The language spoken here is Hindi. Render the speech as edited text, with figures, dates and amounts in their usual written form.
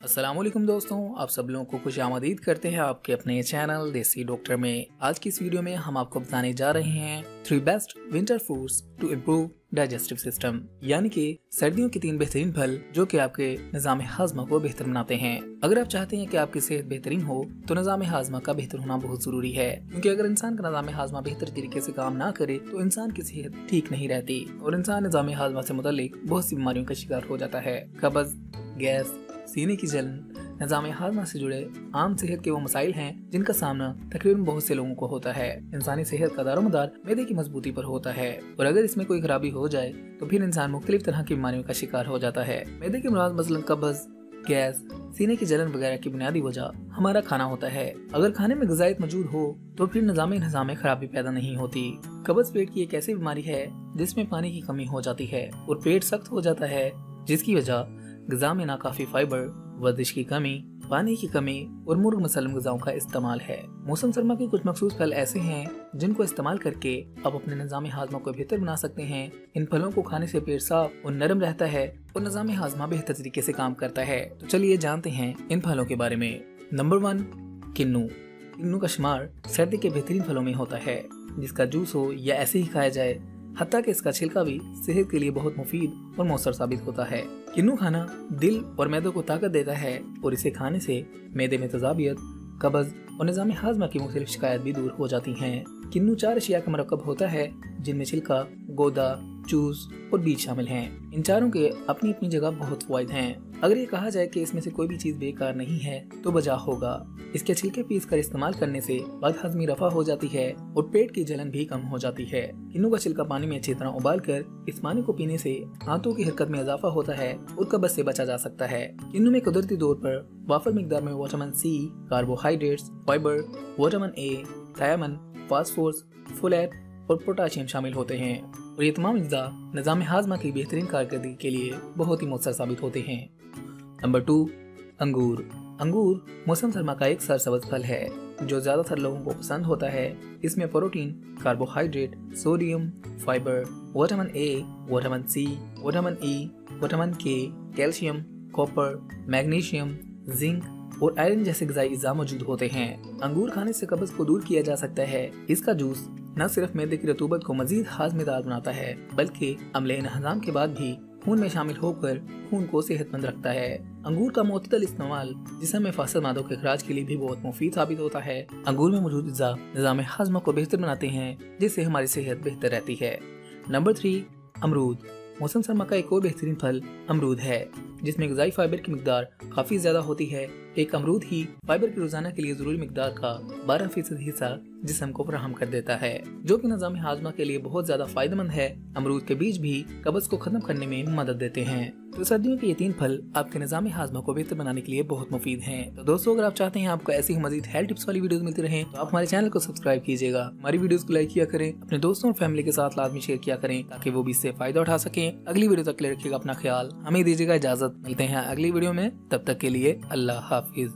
अस्सलामुअलैकुम दोस्तों, आप सब लोगों को खुशामदीद करते हैं आपके अपने चैनल देसी डॉक्टर में। आज की इस वीडियो में हम आपको बताने जा रहे हैं 3 best winter foods to improve digestive system, यानी कि सर्दियों के 3 बेहतरीन फल जो कि आपके निज़ाम हाजमा को बेहतर बनाते हैं। अगर आप चाहते हैं कि आपकी सेहत बेहतरीन हो तो निज़ाम हाजमा का बेहतर होना बहुत जरूरी है, क्योंकि अगर इंसान का निज़ाम हाजमा बेहतर तरीके से काम ना करे तो इंसान की सेहत ठीक नहीं रहती और इंसान निज़ाम हाजमा से मुताल्लिक बहुत सी बीमारियों का शिकार हो जाता है। कब्ज, गैस, सीने की जलन निज़ाम हाजमा से जुड़े आम सेहत के वो मसाइल हैं जिनका सामना तकरीबन बहुत से लोगों को होता है। इंसानी सेहत का दारोमदार मैदे की मजबूती पर होता है और अगर इसमें कोई खराबी हो जाए तो फिर इंसान मुख्तलिफ तरह की बीमारियों का शिकार हो जाता है। मैदे के अमराज मसलन कब्ज, गैस, सीने की जलन वगैरह की बुनियादी वजह हमारा खाना होता है। अगर खाने में ग़िज़ायत मौजूद हो तो फिर निज़ाम में खराबी पैदा नहीं होती। कब्ज पेट की एक ऐसी बीमारी है जिसमें पानी की कमी हो जाती है और पेट सख्त हो जाता है, जिसकी वजह ग़िज़ा में नाकाफी फाइबर, वर्जिश की कमी, पानी की कमी और मुर्ग मसलम ग़िज़ाओं का इस्तेमाल है। मौसम सरमा के कुछ मखसूस फल ऐसे हैं जिनको इस्तेमाल करके आप अपने निज़ाम हाजमा को बेहतर बना सकते हैं। इन फलों को खाने से पेट साफ और नरम रहता है और निज़ाम हाजमा बेहतर तरीके से काम करता है। तो चलिए जानते हैं इन फलों के बारे में। नंबर 1, किन्नू। किन्नू का शुमार सर्दी के बेहतरीन फलों में होता है, जिसका जूस हो या ऐसे ही खाया जाए, हत्ता कि इसका छिलका भी सेहत के लिए बहुत मुफीद और मौसर साबित होता है। किन्नू खाना दिल और मैदे को ताकत देता है और इसे खाने से मैदे में तेजाबियत, कब्ज और निज़ाम हाजमा की मुख्तलिफ शिकायत भी दूर हो जाती हैं। किन्नू 4 अशिया का मरकब होता है, जिनमें छिलका, गोदा, जूस और बीज शामिल हैं। इन चारों के अपनी अपनी जगह बहुत फायदे हैं। अगर ये कहा जाए कि इसमें से कोई भी चीज बेकार नहीं है तो बजा होगा। इसके छिलके पीस कर इस्तेमाल करने से बदहजमी रफा हो जाती है और पेट की जलन भी कम हो जाती है। किन्नू का छिलका पानी में अच्छी तरह उबाल कर इस पानी को पीने से आंतों की हरकत में इजाफा होता है और कब्ज से बचा जा सकता है। किन्नू में कुदरती तौर पर वाफर मिकदार में vitamin C, carbohydrates, fibre, vitamin A, thiamine, phosphorus, folate और पोटाशियम शामिल होते हैं और ये तमाम अज्जा निज़ाम हाजमा की बेहतरीन कारकर्दगी के लिए बहुत ही मौसर साबित होते हैं। नंबर 2, अंगूर। अंगूर मौसम सरमा का एक सरसब्ज़ फल है जो ज्यादातर लोगों को पसंद होता है। इसमें protein, carbohydrate, sodium, fibre, vitamin A, vitamin C, vitamin E, vitamin K, calcium, copper, magnesium, zinc और आयरन जैसे ग़िज़ाई अज्जा मौजूद होते हैं। अंगूर खाने से कब्ज को दूर किया जा सकता है। इसका जूस न सिर्फ मैदे की रतूबत को मजीद हाजमेदार बनाता है, बल्कि अम्ले इन्हज़ाम के बाद भी खून में शामिल होकर खून को सेहतमंद रखता है। अंगूर का मुतदल इस्तेमाल जिस्म में फासद मादों के इखराज के लिए भी बहुत मुफीद साबित होता है। अंगूर में मौजूद अज्जा निज़ाम हाजमा को बेहतर बनाते हैं, जिससे हमारी सेहत बेहतर रहती है। नंबर 3, अमरूद। मौसम सरमा का एक और बेहतरीन फल अमरूद है, जिसमें ग़िज़ाई फाइबर की मिकदार काफी ज्यादा होती है। एक अमरूद ही फाइबर की रोजाना के लिए जरूरी मिकदार का 12% हिस्सा जिस्म को फराहम कर देता है, जो कि निज़ाम हाजमा के लिए बहुत ज्यादा फायदेमंद है। अमरूद के बीज भी कब्ज को खत्म करने में मदद देते हैं। तो सर्दियों के ये 3 फल आपके निज़ाम हाजमा को बेहतर बनाने के लिए बहुत मुफीद हैं। तो दोस्तों, अगर आप चाहते हैं आपको ऐसी ही मजीद हेल्थ टिप्स वाली वीडियोस मिलती रहें तो आप हमारे चैनल को सब्सक्राइब कीजिएगा, हमारी वीडियोस को लाइक किया करें, अपने दोस्तों और फैमिली के साथ लाजमी शेयर किया करें ताकि वो भी इससे फायदा उठा सकें। अगली वीडियो तक ले रखिएगा अपना ख्याल, हमें दीजिएगा इजाजत। मिलते हैं अगली वीडियो में, तब तक के लिए अल्लाह हाफिज।